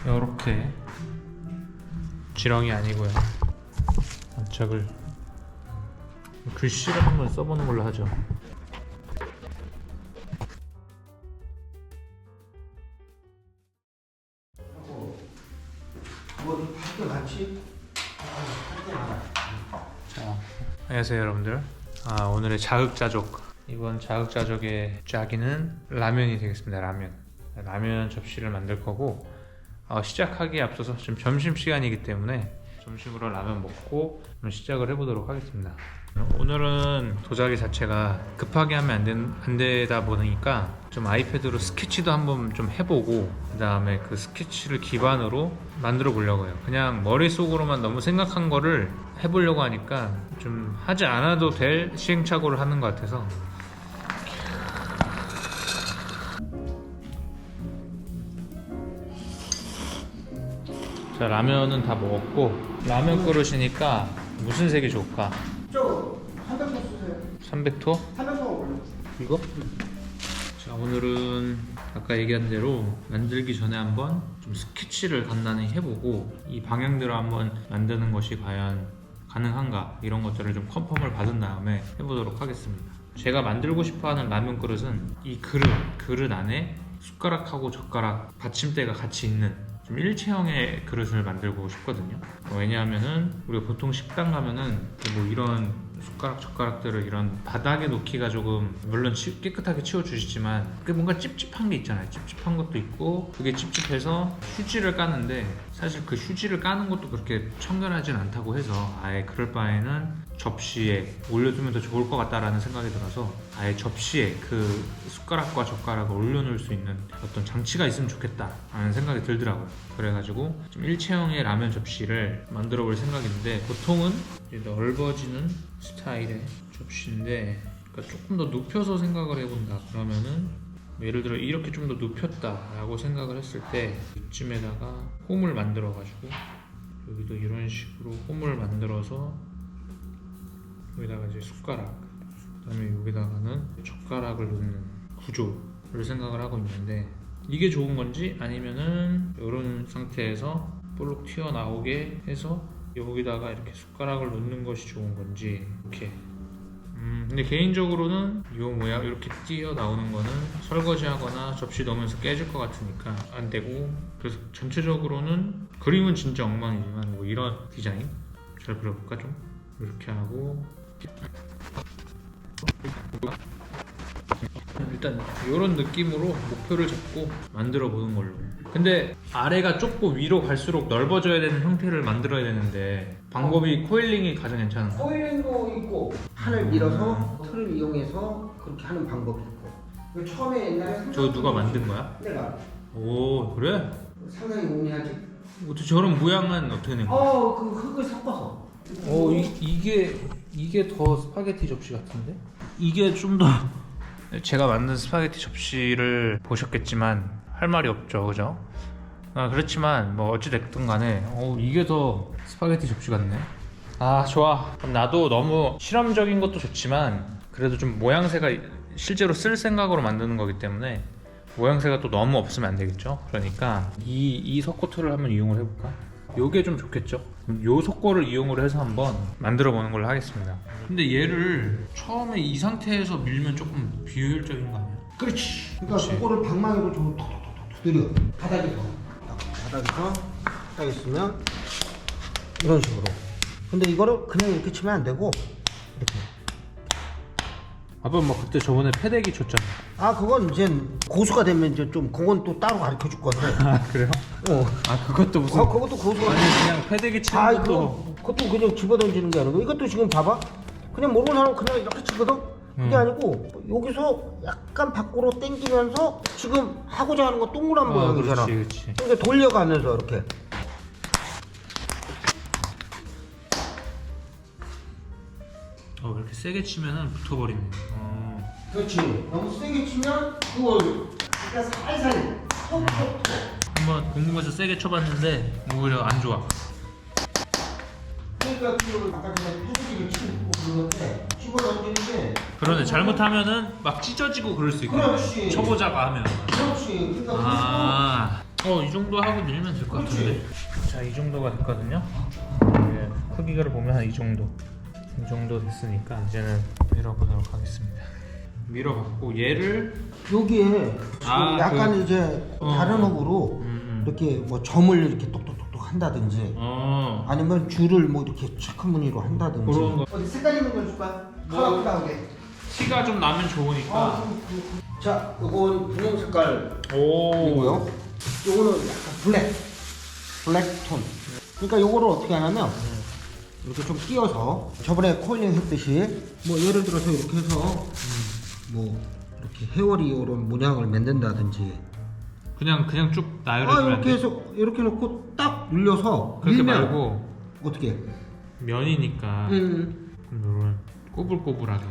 요렇게 지렁이 아니고요. 안짝을 글씨를 한번 써보는 걸로 하죠. 자, 안녕하세요 여러분들. 오늘의 자극자족, 이번 자극자족의 짜기는 라면이 되겠습니다. 라면 접시를 만들 거고, 시작하기에 앞서서 지금 점심시간이기 때문에 점심으로 라면 먹고 시작을 해보도록 하겠습니다. 오늘은 도자기 자체가 급하게 하면 안 되다 보니까 좀 아이패드로 스케치도 한번 좀 해보고, 그 다음에 그 스케치를 기반으로 만들어 보려고 해요. 그냥 머릿속으로만 너무 생각한 거를 해보려고 하니까 좀 하지 않아도 될 시행착오를 하는 것 같아서. 자, 라면은 다 먹었고, 라면 그릇이니까 무슨 색이 좋을까? 저 300도 쓰세요. 300호? 300도 올려. 이거? 자, 오늘은 아까 얘기한 대로 만들기 전에 한번 좀 스케치를 간단히 해보고, 이 방향대로 한번 만드는 것이 과연 가능한가, 이런 것들을 좀 컨펌을 받은 다음에 해보도록 하겠습니다. 제가 만들고 싶어하는 라면 그릇은 이 그릇 안에 숟가락하고 젓가락 받침대가 같이 있는 좀 일체형의 그릇을 만들고 싶거든요. 왜냐하면은 우리가 보통 식당 가면은 뭐 이런 숟가락 젓가락들을 이런 바닥에 놓기가 조금, 물론 깨끗하게 치워주시지만 그게 뭔가 찝찝한 게 있잖아요. 찝찝한 것도 있고, 그게 찝찝해서 휴지를 까는데, 사실 그 휴지를 까는 것도 그렇게 청결하진 않다고 해서 아예 그럴 바에는 접시에 올려두면 더 좋을 것 같다라는 생각이 들어서 아예 접시에 그 숟가락과 젓가락을 올려놓을 수 있는 어떤 장치가 있으면 좋겠다라는 생각이 들더라고요. 그래가지고 좀 일체형의 라면 접시를 만들어 볼 생각인데, 보통은 넓어지는 스타일의 접시인데, 그러니까 조금 더 눕혀서 생각을 해본다 그러면은, 예를 들어 이렇게 좀 더 눕혔다 라고 생각을 했을 때 이쯤에다가 홈을 만들어 가지고, 여기도 이런 식으로 홈을 만들어서 여기다가 이제 숟가락, 그 다음에 여기다가는 젓가락을 놓는 구조를 생각을 하고 있는데, 이게 좋은 건지 아니면은 이런 상태에서 볼록 튀어나오게 해서 여기다가 이렇게 숟가락을 놓는 것이 좋은 건지, 이렇게. 근데 개인적으로는 이 모양 이렇게 튀어나오는 거는 설거지하거나 접시 넣으면서 깨질 것 같으니까 안 되고, 그래서 전체적으로는 그림은 진짜 엉망이지만 뭐 이런 디자인 잘 그려볼까? 좀 이렇게 하고, 일단 이런 느낌으로 목표를 잡고 만들어 보는 걸로. 근데 아래가 좁고 위로 갈수록 넓어져야 되는 형태를 만들어야 되는데, 방법이 코일링이 가장 괜찮은 거? 코일링도 있고, 판을 밀어서 틀을 이용해서 그렇게 하는 방법이 있고. 처음에 옛날에 저거 누가 만든 거야? 내가. 오, 그래? 상당히 용이하지. 어떻게 저런 모양은 어떻게 낸 거야? 그 흙을 섞어서. 이게 더 스파게티 접시 같은데? 이게 좀 더 제가 만든 스파게티 접시를 보셨겠지만 할 말이 없죠, 그죠? 그렇지만 뭐 어찌 됐든 간에 이게 더 스파게티 접시 같네. 좋아. 그럼 나도 너무 실험적인 것도 좋지만 그래도 좀 모양새가, 실제로 쓸 생각으로 만드는 거기 때문에 모양새가 또 너무 없으면 안 되겠죠. 그러니까 이 석고틀을 한번 이용을 해볼까? 요게 좀 좋겠죠. 요 석고를 이용을 해서 한번 만들어 보는 걸로 하겠습니다. 근데 얘를 처음에 이 상태에서 밀면 조금 비효율적인 거 아니야? 그렇지. 그러니까 그렇지. 그거를 방망이로 좀 톡톡톡 두드려. 바닥에서 딱 있으면 이런 식으로. 근데 이거를 그냥 이렇게 치면 안 되고, 이렇게. 아빠 뭐 그때 저번에 패대기 쳤잖아. 그건 이제 고수가 되면 이제 좀, 그건 또 따로 가르쳐 줄 건데. 그래요? 어. 그것도 무슨 그것도 고수가. 아니 그냥 패대기 치는 것도. 그것도 그냥 집어 던지는 게 아니고, 이것도 지금 봐봐. 그냥 모르는 사람은 그냥 이렇게 치거든? 그게 아니고, 여기서 약간 밖으로 당기면서 지금 하고자 하는 거 동그란 모양이잖아. 그렇지. 그러니까 돌려가면서 이렇게. 이렇게 세게 치면은 붙어버리네. 그렇지. 너무 세게 치면 그걸 그러니까 살살 톡톡톡. 한번 궁금해서 세게 쳐봤는데 오히려 안 좋아. 그러니까 그 아까 전에 패드기를 치고 그런데 집어 던지는 게. 그러네. 잘못하면은 막 찢어지고 그럴 수 있고. 그렇지. 쳐보자고 하면. 그렇지. 그러니까 이 정도 하고 밀면 될 것 같은데. 자, 이 정도가 됐거든요. 이제 크기를 보면 한 이 정도 됐으니까 이제는 밀어보도록 하겠습니다. 밀어봤고 얘를 여기에 지금 약간 이제 다른 흙으로 이렇게 뭐 점을 이렇게 똑똑똑똑 한다든지 아니면 줄을 뭐 이렇게 착한 무늬로 한다든지 그런 거. 어디 색깔 있는 걸 줄까? 컬러 나오게. 티가 좀 나면 좋으니까. 자, 요건 분홍 색깔 오. 이고요. 요거는 약간 블랙 톤. 그러니까 요거를 어떻게 하냐면 이렇게 좀 띄어서 저번에 코일링 했듯이 뭐 예를 들어서 이렇게 해서 뭐 이렇게 헤어리 이런 모양을 만든다든지 그냥 쭉 나열해주면 이렇게 해서 이렇게 놓고 딱 눌려서 그렇게 밀면 말고 어떻게? 면이니까 이런 꼬불꼬불하게.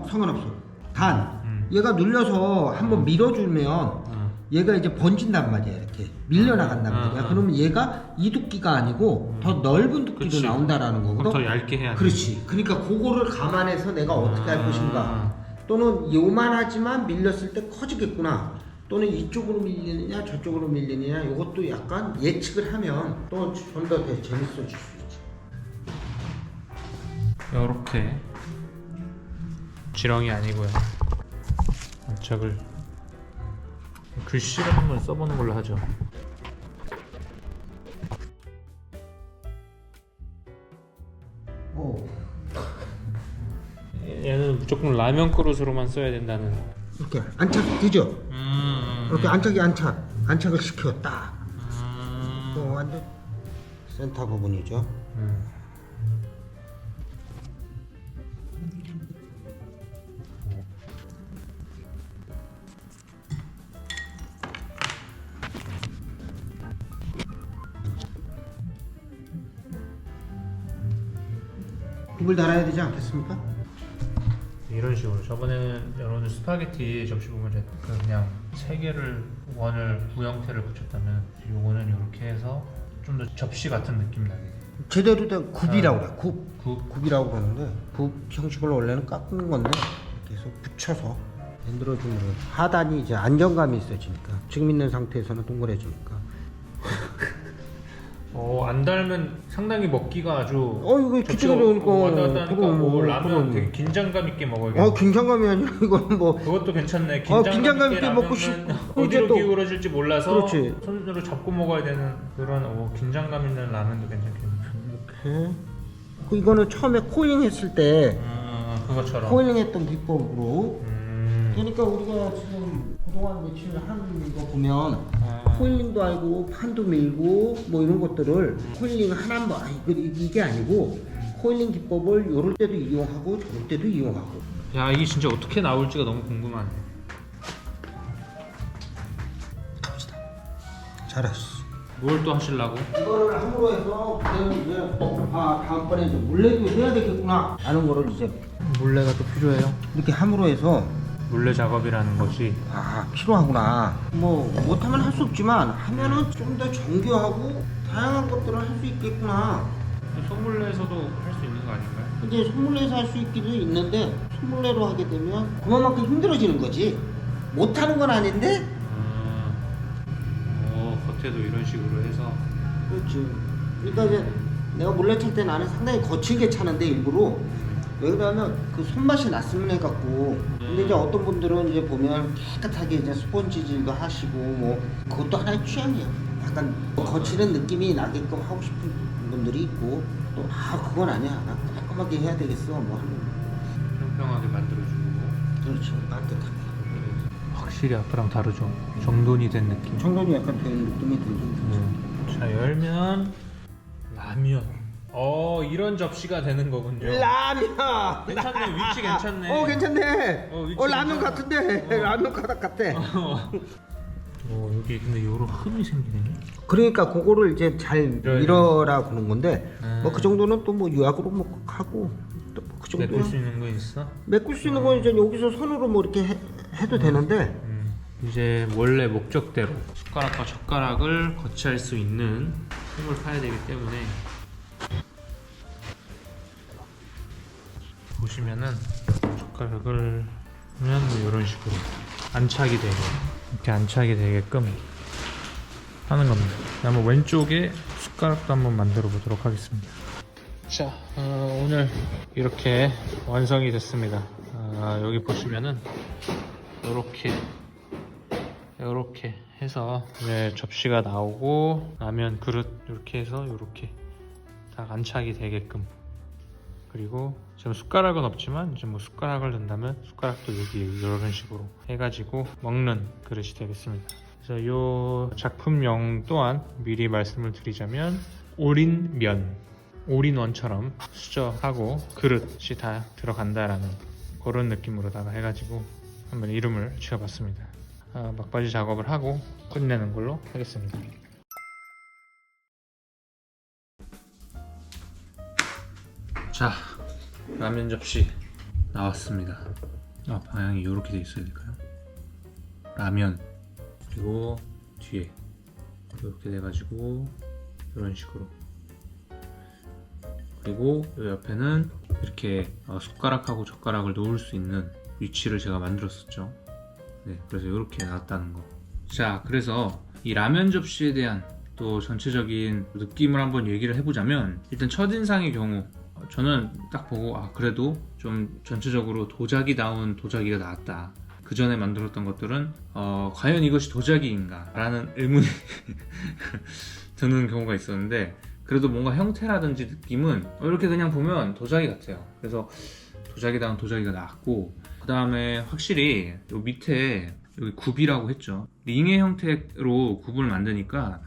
상관없어. 단 얘가 눌려서 한번 밀어주면 얘가 이제 번진단 말이야. 이렇게 밀려나간단 말이야. 그러면 얘가 이 두께가 아니고 더 넓은 두께로 그치. 나온다라는 거거든. 그럼 더 얇게 해야 돼. 그렇지. 그러니까 그거를 감안해서 내가 어떻게 할 것인가. 또는 요만하지만 밀렸을 때 커지겠구나. 또는 이쪽으로 밀리느냐 저쪽으로 밀리느냐 이것도 약간 예측을 하면 또 좀 더 재밌어질 수 있지. 요렇게 지렁이 아니고요. 안착을 글씨를 한번 써보는 걸로 하죠. 얘는 무조건 라면 그릇으로만 써야 된다는. 이렇게 안착 되죠? 이렇게 안착을 시켜 딱. 완전 센터 부분이죠. 굽을 달아야 되지 않겠습니까? 이런 식으로. 저번에는 여러분들 스파게티 접시 보면 그냥 세 개를 원을 구 형태를 붙였다면 요거는 이렇게 해서 좀 더 접시 같은 느낌 나게. 제대로 된 굽이라고 그래. 굽. 굽이라고 그러는데 굽 형식을 원래는 깎는 건데 이렇게 해서 붙여서 만들어주면 하단이 이제 안정감이 있어지니까 지금 있는 상태에서는 동그래지니까. 안 달면 상당히 먹기가 아주. 이거 기대가 되니까. 왔다 갔다 하니까 라면 되게 긴장감 있게 먹어야겠네. 긴장감이 아니라 이거는 뭐. 그것도 괜찮네. 긴장감 있게 먹고 어디로 또 기울어질지 몰라서 그렇지. 손으로 잡고 먹어야 되는 그런 긴장감 있는 라면도 괜찮겠네. 이렇게. 이거는 처음에 코일링 했을 때 그것처럼. 코일링 했던 기법으로. 그러니까 우리가 지금 그동안 며칠 한 거 보면 코일링도 알고 판도 밀고 뭐 이런 것들을 코일링 하나만 이게 아니고 코일링 기법을 요럴 때도 이용하고 저럴 때도 이용하고. 야, 이게 진짜 어떻게 나올지가 너무 궁금하네. 갑시다. 잘했어. 뭘 또 하시려고? 이거를 함으로 해서 그때는 이제 다음번에 이제 물레도 해야 되겠구나 라는 거를 이제 물레가 또 필요해요? 이렇게 함으로 해서 물레 작업이라는 것이 필요하구나. 뭐 못하면 할 수 없지만 하면은 좀 더 정교하고 다양한 것들을 할 수 있겠구나. 손물레에서도 할 수 있는 거 아닌가요? 근데 손물레에서 할 수 있기도 있는데 손물레로 하게 되면 그만큼 힘들어지는 거지. 못하는 건 아닌데. 겉에도 이런 식으로 해서. 그렇지. 그러니까 이제 내가 물레 찰 때 나는 상당히 거칠게 차는데 일부러. 왜 그러냐면 그 손맛이 났으면 해갖고. 근데 이제 어떤 분들은 이제 보면 깨끗하게 이제 스펀지질도 하시고 뭐 그것도 하나의 취향이야. 약간 거칠은 느낌이 나게끔 하고 싶은 분들이 있고 또 그건 아니야. 나 깔끔하게 해야 되겠어 뭐 하는. 평평하게 만들어주고. 그렇지. 따뜻하게. 확실히 아까랑 다르죠. 정돈이 된 느낌. 정돈이 약간 된 느낌이 들죠. 자, 열면 라면. 이런 접시가 되는 거군요. 라면. 괜찮네. 위치 괜찮네. 괜찮네. 위치 라면 괜찮아. 같은데. 라면 같아. 여기 근데 요런 흠이 생기네. 그러니까 그거를 이제 잘 밀어라 그러는 건데 뭐 그 정도는 또 뭐 유약으로 뭐 하고 또 그 정도. 메꿀 수 있는 거 있어? 메꿀 수 있는 건 이제 여기서 손으로 뭐 이렇게 해도 되는데. 이제 원래 목적대로 숟가락과 젓가락을 거치할 수 있는 힘을 파야 되기 때문에 보시면은 젓가락을 하면 뭐 이런 식으로 안착이 되고 이렇게 안착이 되게끔 하는 겁니다. 한번 왼쪽에 숟가락도 한번 만들어 보도록 하겠습니다. 자, 오늘 이렇게 완성이 됐습니다. 여기 보시면은 요렇게 해서 이제 접시가 나오고 라면 그릇 이렇게 해서 이렇게 딱 안착이 되게끔, 그리고 지금 숟가락은 없지만 이제 뭐 숟가락을 넣는다면 숟가락도 여기 이런 식으로 해가지고 먹는 그릇이 되겠습니다. 그래서 이 작품명 또한 미리 말씀을 드리자면 올인면, 올인원처럼 수저하고 그릇이 다 들어간다라는 그런 느낌으로다가 해가지고 한번 이름을 지어봤습니다. 막바지 작업을 하고 끝내는 걸로 하겠습니다. 자, 라면 접시 나왔습니다. 방향이 이렇게 돼 있어야 될까요? 라면, 그리고 뒤에 이렇게 돼가지고 이런 식으로, 그리고 이 옆에는 이렇게 숟가락하고 젓가락을 놓을 수 있는 위치를 제가 만들었었죠. 네, 그래서 이렇게 나왔다는 거. 자, 그래서 이 라면 접시에 대한 또 전체적인 느낌을 한번 얘기를 해보자면, 일단 첫인상의 경우 저는 딱 보고 그래도 좀 전체적으로 도자기다운 도자기가 나왔다. 그 전에 만들었던 것들은 과연 이것이 도자기인가 라는 의문이 드는 경우가 있었는데, 그래도 뭔가 형태라든지 느낌은 이렇게 그냥 보면 도자기 같아요. 그래서 도자기다운 도자기가 나왔고, 그 다음에 확실히 요 밑에 여기 굽이라고 했죠. 링의 형태로 굽을 만드니까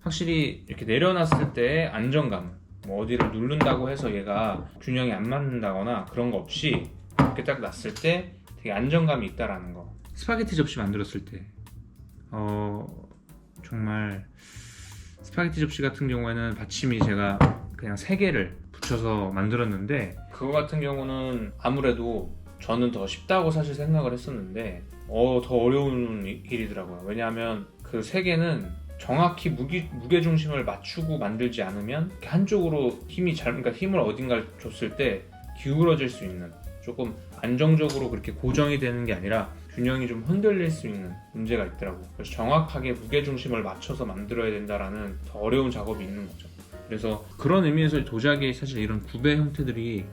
확실히 이렇게 내려놨을 때 안정감, 뭐 어디를 누른다고 해서 얘가 균형이 안 맞는다거나 그런 거 없이 이렇게 딱 놨을 때 되게 안정감이 있다라는 거. 스파게티 접시 만들었을 때 정말 스파게티 접시 같은 경우에는 받침이 제가 그냥 3개를 붙여서 만들었는데, 그거 같은 경우는 아무래도 저는 더 쉽다고 사실 생각을 했었는데 더 어려운 일이더라고요. 왜냐하면 그 3개는 정확히 무게중심을 맞추고 만들지 않으면 한쪽으로 그러니까 힘을 어딘가를 줬을 때 기울어질 수 있는, 조금 안정적으로 그렇게 고정이 되는 게 아니라 균형이 좀 흔들릴 수 있는 문제가 있더라고요. 그래서 정확하게 무게중심을 맞춰서 만들어야 된다라는 더 어려운 작업이 있는 거죠. 그래서 그런 의미에서 도자기의 사실 이런 굽의 형태들이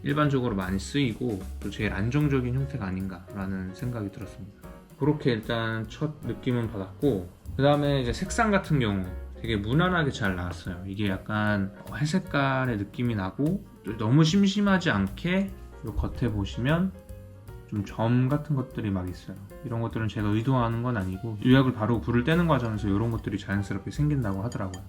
일반적으로 많이 쓰이고 또 제일 안정적인 형태가 아닌가라는 생각이 들었습니다. 그렇게 일단 첫 느낌은 받았고, 그 다음에 이제 색상 같은 경우 되게 무난하게 잘 나왔어요. 이게 약간 회색깔의 느낌이 나고 너무 심심하지 않게 이 겉에 보시면 좀 점 같은 것들이 막 있어요. 이런 것들은 제가 의도하는 건 아니고 유약을 바로 불을 떼는 과정에서 이런 것들이 자연스럽게 생긴다고 하더라고요.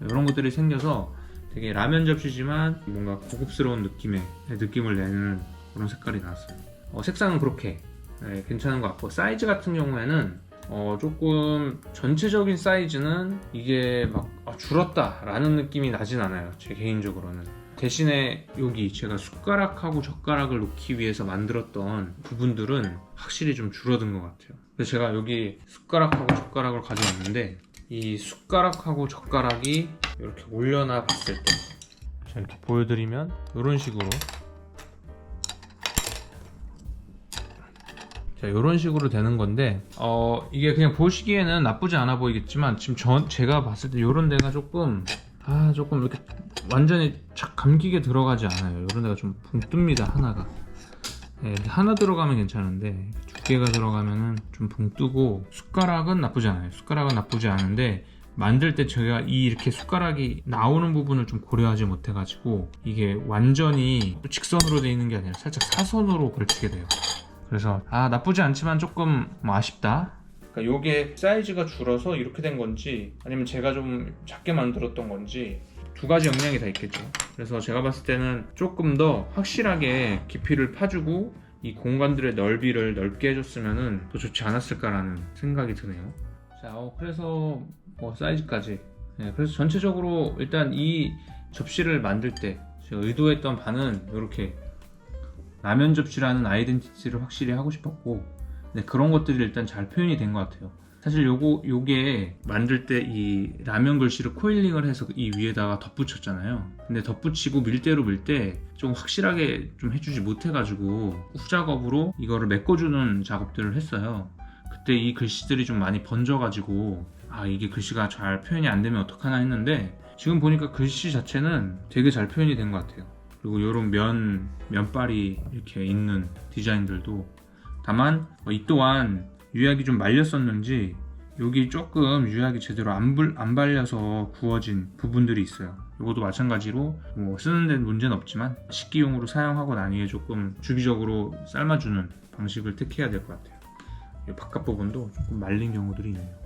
이런 것들이 생겨서 되게 라면 접시지만 뭔가 고급스러운 느낌을 내는 그런 색깔이 나왔어요. 색상은 그렇게 괜찮은 것 같고, 사이즈 같은 경우에는 조금 전체적인 사이즈는 이게 막 줄었다 라는 느낌이 나진 않아요, 제 개인적으로는. 대신에 여기 제가 숟가락하고 젓가락을 놓기 위해서 만들었던 부분들은 확실히 좀 줄어든 것 같아요. 그래서 제가 여기 숟가락하고 젓가락을 가져왔는데, 이 숟가락하고 젓가락이 이렇게 올려놔 봤을 때, 자, 이렇게 보여드리면 이런 식으로, 자, 이런 식으로 되는 건데 이게 그냥 보시기에는 나쁘지 않아 보이겠지만 지금 제가 봤을 때 이런 데가 조금 이렇게 완전히 착 감기게 들어가지 않아요. 이런 데가 좀 붕 뜹니다, 하나가. 하나 들어가면 괜찮은데 2개가 들어가면은 좀 붕 뜨고, 숟가락은 나쁘지 않아요. 숟가락은 나쁘지 않은데 만들 때 제가 이렇게 숟가락이 나오는 부분을 좀 고려하지 못해가지고 이게 완전히 직선으로 되어 있는 게 아니라 살짝 사선으로 걸치게 돼요. 그래서 나쁘지 않지만 조금 아쉽다. 그러니까 요게 사이즈가 줄어서 이렇게 된 건지 아니면 제가 좀 작게 만들었던 건지 두 가지 영향이 다 있겠죠. 그래서 제가 봤을 때는 조금 더 확실하게 깊이를 파주고 이 공간들의 넓이를 넓게 해줬으면 더 좋지 않았을까라는 생각이 드네요. 자, 그래서 사이즈까지. 그래서 전체적으로 일단 이 접시를 만들 때 제가 의도했던 바는 이렇게 라면 접시라는 아이덴티티를 확실히 하고 싶었고, 그런 것들이 일단 잘 표현이 된 것 같아요. 사실 요게 만들 때 이 라면 글씨를 코일링을 해서 이 위에다가 덧붙였잖아요. 근데 덧붙이고 밀대로 밀 때 좀 확실하게 좀 해주지 못해가지고 후작업으로 이거를 메꿔주는 작업들을 했어요. 그때 이 글씨들이 좀 많이 번져가지고 아 이게 글씨가 잘 표현이 안 되면 어떡하나 했는데 지금 보니까 글씨 자체는 되게 잘 표현이 된 것 같아요. 그리고 이런 면발이 이렇게 있는 디자인들도, 다만 이 또한 유약이 좀 말렸었는지 여기 조금 유약이 제대로 안 발려서 구워진 부분들이 있어요. 이것도 마찬가지로 뭐 쓰는 데는 문제는 없지만 식기용으로 사용하고 난 이후에 조금 주기적으로 삶아주는 방식을 택해야 될 것 같아요. 이 바깥 부분도 조금 말린 경우들이 있네요.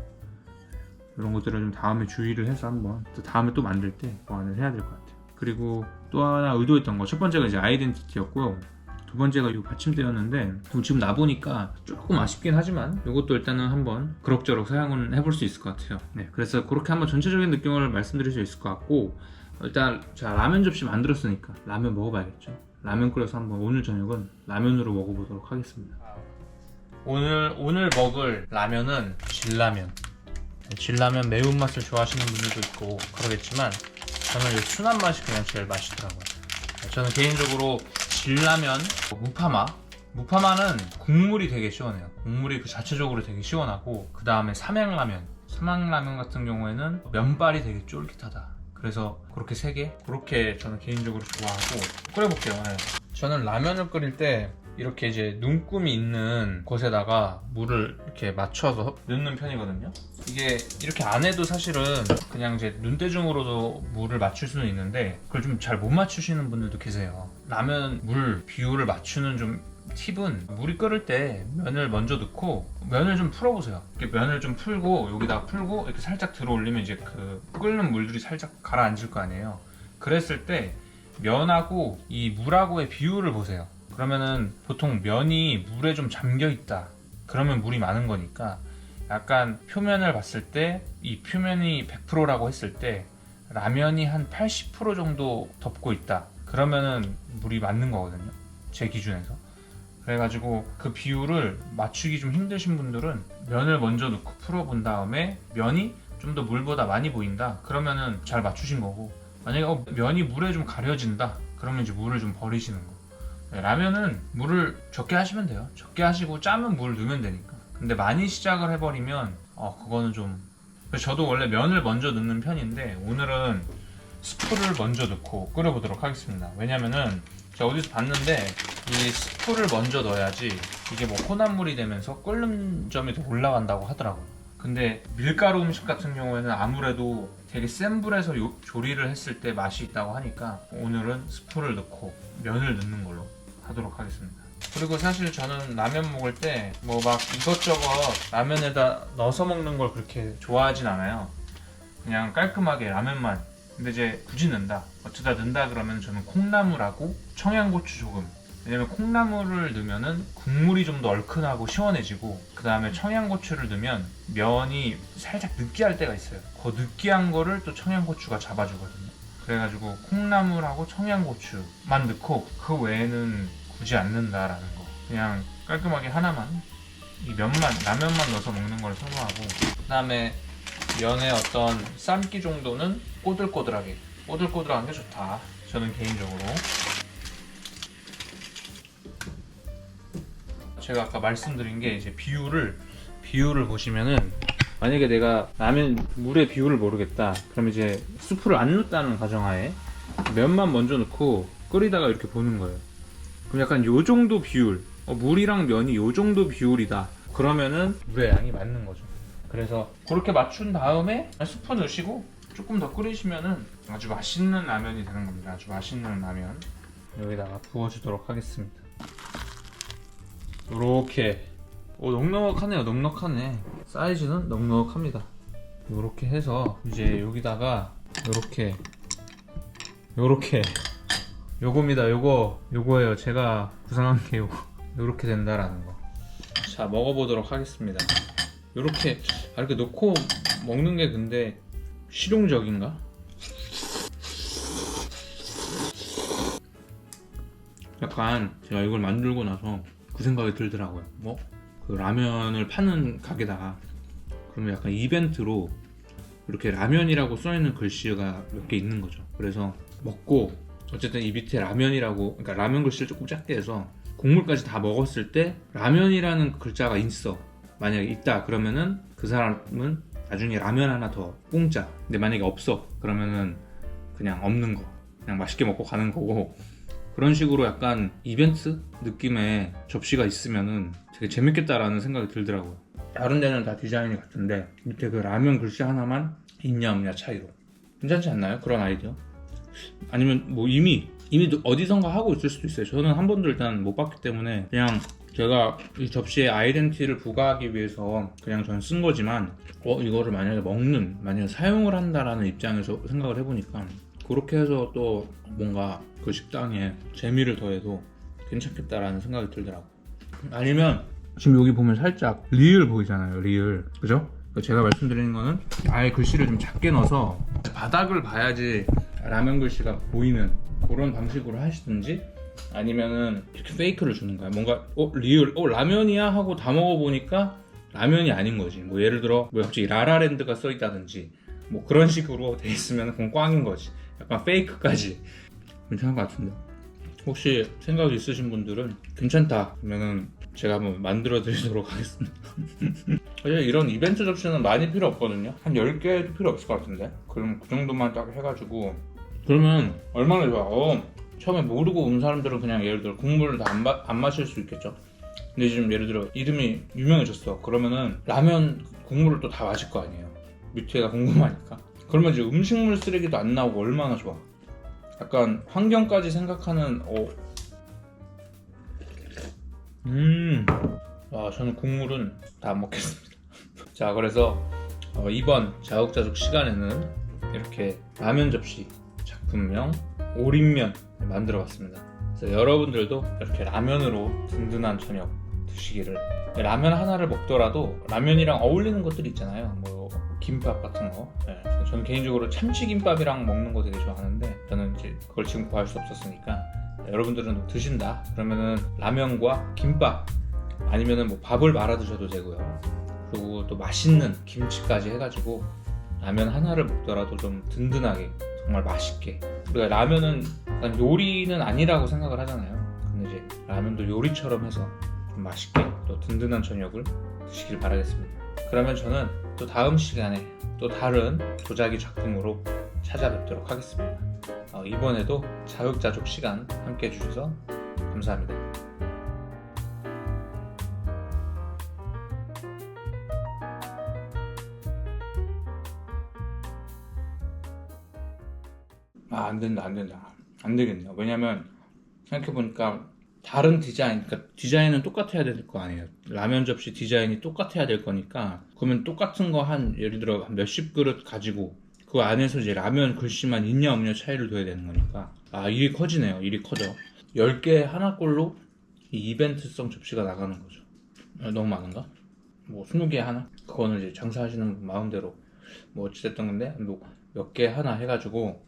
이런 것들을 좀 다음에 주의를 해서 한번 다음에 또 만들 때 보완을 해야 될 것 같아요. 그리고 또 하나 의도했던 거, 첫 번째가 이제 아이덴티티였고요. 두 번째가 이 받침대였는데 지금 나 보니까 조금 아쉽긴 하지만 이것도 일단은 한번 그럭저럭 사용을 해볼 수 있을 것 같아요. 네, 그래서 그렇게 한번 전체적인 느낌을 말씀드릴 수 있을 것 같고, 일단 자 라면 접시 만들었으니까 라면 먹어봐야겠죠. 라면 끓여서 한번 오늘 저녁은 라면으로 먹어보도록 하겠습니다. 오늘 먹을 라면은 진라면. 진라면 매운맛을 좋아하시는 분들도 있고 그러겠지만 저는 이 순한 맛이 그냥 제일 맛있더라고요. 저는 개인적으로 진라면, 무파마는 국물이 되게 시원해요. 국물이 그 자체적으로 되게 시원하고, 그 다음에 삼양라면 같은 경우에는 면발이 되게 쫄깃하다. 그래서 그렇게 세 개, 그렇게 저는 개인적으로 좋아하고 끓여볼게요. 네. 저는 라면을 끓일 때 이렇게 이제 눈금이 있는 곳에다가 물을 이렇게 맞춰서 넣는 편이거든요. 이게 이렇게 안 해도 사실은 그냥 이제 눈대중으로도 물을 맞출 수는 있는데 그걸 좀 잘 못 맞추시는 분들도 계세요. 라면 물 비율을 맞추는 좀 팁은, 물이 끓을 때 면을 먼저 넣고 면을 좀 풀어보세요. 이렇게 면을 좀 풀고 여기다가 풀고 이렇게 살짝 들어 올리면 이제 그 끓는 물들이 살짝 가라앉을 거 아니에요. 그랬을 때 면하고 이 물하고의 비율을 보세요. 그러면은 보통 면이 물에 좀 잠겨 있다, 그러면 물이 많은 거니까, 약간 표면을 봤을 때 이 표면이 100%라고 했을 때 라면이 한 80% 정도 덮고 있다, 그러면은 물이 맞는 거거든요, 제 기준에서. 그래가지고 그 비율을 맞추기 좀 힘드신 분들은 면을 먼저 넣고 풀어본 다음에 면이 좀 더 물보다 많이 보인다, 그러면은 잘 맞추신 거고, 만약에 면이 물에 좀 가려진다, 그러면 이제 물을 좀 버리시는 거. 네, 라면은 물을 적게 하시면 돼요. 적게 하시고 짜면 물을 넣으면 되니까. 근데 많이 시작을 해버리면 그거는 좀, 저도 원래 면을 먼저 넣는 편인데 오늘은 스프를 먼저 넣고 끓여보도록 하겠습니다. 왜냐면은 제가 어디서 봤는데 이 스프를 먼저 넣어야지 이게 뭐 혼합물이 되면서 끓는 점이 더 올라간다고 하더라고요. 근데 밀가루 음식 같은 경우에는 아무래도 되게 센 불에서 조리를 했을 때 맛이 있다고 하니까 오늘은 스프를 넣고 면을 넣는 걸로 하도록 하겠습니다. 그리고 사실 저는 라면 먹을 때 뭐 막 이것저것 라면에다 넣어서 먹는 걸 그렇게 좋아하진 않아요. 그냥 깔끔하게 라면만. 근데 이제 굳이 넣는다, 어쩌다 넣는다 그러면 저는 콩나물하고 청양고추 조금. 왜냐면 콩나물을 넣으면은 국물이 좀 더 얼큰하고 시원해지고, 그 다음에 청양고추를 넣으면 면이 살짝 느끼할 때가 있어요. 그 느끼한 거를 또 청양고추가 잡아주거든요. 그래가지고 콩나물하고 청양고추만 넣고 그 외에는 굳이 안 넣는다라는 거. 그냥 깔끔하게 하나만, 이 라면만 넣어서 먹는 걸 선호하고, 그 다음에 면의 어떤 삶기 정도는 꼬들꼬들한 게 좋다, 저는 개인적으로. 제가 아까 말씀드린 게 이제 비율을 보시면은, 만약에 내가 라면 물의 비율을 모르겠다, 그럼 이제 스프를 안 넣었다는 가정하에 면만 먼저 넣고 끓이다가 이렇게 보는 거예요. 그럼 약간 요 정도 비율, 물이랑 면이 요 정도 비율이다, 그러면은 물의 양이 맞는 거죠. 그래서 그렇게 맞춘 다음에 스프 넣으시고 조금 더 끓이시면은 아주 맛있는 라면이 되는 겁니다. 아주 맛있는 라면 여기다가 부어주도록 하겠습니다. 요렇게. 넉넉하네요. 넉넉하네. 사이즈는 넉넉합니다. 요렇게 해서 이제 여기다가 요렇게 요겁니다. 요거예요. 제가 구상한 게 요렇게 된다라는 거. 자, 먹어보도록 하겠습니다. 요렇게 이렇게 놓고 먹는 게 근데 실용적인가? 약간 제가 이걸 만들고 나서 그 생각이 들더라고요. 그 라면을 파는 가게다가 그러면 약간 이벤트로 이렇게 라면이라고 써있는 글씨가 몇 개 있는 거죠. 그래서 먹고 어쨌든 이 밑에 라면이라고, 그러니까 라면 글씨를 조금 작게 해서 국물까지 다 먹었을 때 라면이라는 글자가 있어, 만약에 있다, 그러면은 그 사람은 나중에 라면 하나 더 공짜. 근데 만약에 없어 그러면은 그냥 없는 거 그냥 맛있게 먹고 가는 거고, 그런 식으로 약간 이벤트 느낌의 접시가 있으면은 되게 재밌겠다라는 생각이 들더라고요. 다른 데는 다 디자인이 같은데 밑에 그 라면 글씨 하나만 있냐 없냐 차이로. 괜찮지 않나요? 그런 아이디어? 아니면 뭐 이미 어디선가 하고 있을 수도 있어요. 저는 한 번도 일단 못 봤기 때문에 그냥 제가 이 접시에 아이덴티티를 부과하기 위해서 그냥 저는 쓴 거지만, 이거를 만약에 사용을 한다라는 입장에서 생각을 해보니까 그렇게 해서 또 뭔가 그 식당에 재미를 더해도 괜찮겠다라는 생각이 들더라고. 아니면 지금 여기 보면 살짝 리을 보이잖아요. 리을, 그죠? 제가 말씀드리는 거는 아예 글씨를 좀 작게 넣어서 바닥을 봐야지 라면 글씨가 보이는 그런 방식으로 하시든지, 아니면은 이렇게 페이크를 주는 거야. 뭔가 리을 라면이야 하고 다 먹어보니까 라면이 아닌 거지. 뭐 예를 들어 뭐 갑자기 라라랜드가 써있다든지 뭐 그런 식으로 돼 있으면 그건 꽝인 거지. 약간 페이크까지 괜찮은 것 같은데, 혹시 생각 있으신 분들은 괜찮다 그러면은 제가 한번 만들어 드리도록 하겠습니다. 사실 이런 이벤트 접시는 많이 필요 없거든요. 한 10개도 필요 없을 것 같은데, 그럼 그 정도만 딱 해가지고 그러면 얼마나 좋아. 처음에 모르고 온 사람들은 그냥 예를 들어 국물을 다 안 마실 수 있겠죠. 근데 지금 예를 들어 이름이 유명해졌어. 그러면은 라면 국물을 또 다 마실 거 아니에요. 밑에가 궁금하니까. 그러면 이제 음식물 쓰레기도 안 나오고 얼마나 좋아. 약간 환경까지 생각하는 저는 국물은 다 안 먹겠습니다. 자, 그래서 이번 자욱자족 시간에는 이렇게 라면 접시 작품명 오린면 만들어 봤습니다. 그래서 여러분들도 이렇게 라면으로 든든한 저녁 드시기를. 라면 하나를 먹더라도 라면이랑 어울리는 것들이 있잖아요. 뭐 김밥 같은 거. 네. 저는 개인적으로 참치김밥이랑 먹는 거 되게 좋아하는데, 저는 이제 그걸 지금 구할 수 없었으니까, 여러분들은 드신다 그러면은 라면과 김밥 아니면은 뭐 밥을 말아 드셔도 되고요. 그리고 또 맛있는 김치까지 해가지고 라면 하나를 먹더라도 좀 든든하게 정말 맛있게. 우리가 라면은 약간 요리는 아니라고 생각을 하잖아요. 근데 이제 라면도 요리처럼 해서 좀 맛있게 또 든든한 저녁을 드시길 바라겠습니다. 그러면 저는 또 다음 시간에 또 다른 도자기 작품으로 찾아뵙도록 하겠습니다. 이번에도 자욱자족 시간 함께 해주셔서 감사합니다. 안 된다. 안 되겠네요. 왜냐면 생각해보니까 다른 디자인, 그러니까 디자인은 똑같아야 될 거 아니에요. 라면 접시 디자인이 똑같아야 될 거니까, 그러면 똑같은 거 예를 들어 한 몇십 그릇 가지고 그 안에서 이제 라면 글씨만 있냐 없냐 차이를 둬야 되는 거니까 일이 커지네요. 일이 커져. 10개 하나꼴로 이 이벤트성 접시가 나가는 거죠. 너무 많은가? 뭐 20개 하나? 그거는 이제 장사하시는 분 마음대로 뭐 어찌됐든, 근데 뭐 몇 개 하나 해가지고